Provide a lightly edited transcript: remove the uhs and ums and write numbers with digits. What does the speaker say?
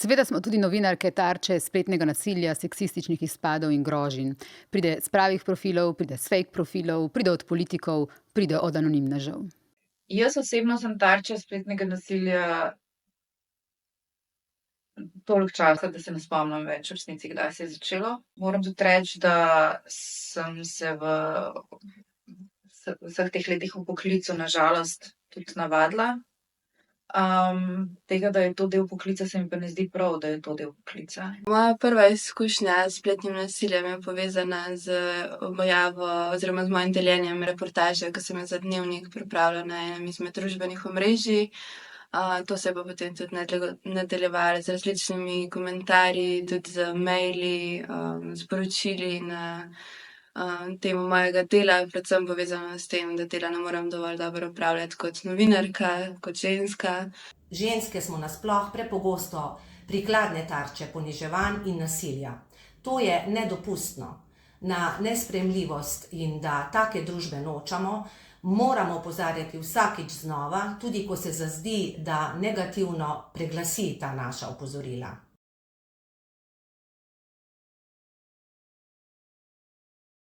Seveda smo tudi novinarke tarče spletnega nasilja, seksističnih izpadov in groženj. Pride s pravih profilov, pride s fake profilov, pride od politikov, pride od anonimnežev. Jaz osebno sem tarča spletnega nasilja toliko časa, da se ne spomnim več v resnici, kdaj se je začelo. Moram tudi reči, da sem se v vseh teh letih v poklicu na žalost tudi navadila. Tega, da je to del poklica, se mi pa ne zdi prav, da je to del poklica. Moja prva izkušnja s spletnim nasiljem je povezana z objavo oziroma z mojim deljenjem reportaže, ko sem jo za Dnevnik pripravila na enem izmed družbenih omrežij. To se je pa potem tudi nadaljevalo z različnimi komentarji, tudi z maili, sporočili na temo mojega dela, predvsem povezano s tem, da dela ne morem dovolj dobro opravljati kot novinarka, kot ženska. Ženske smo nasploh prepogosto prikladne tarče poniževanj in nasilja. To je nedopustno. Na nesprejemljivost in da take družbe nočemo, moramo opozarjati vsakič znova, tudi ko se zazdi, da negativno preglasi ta naša opozorila.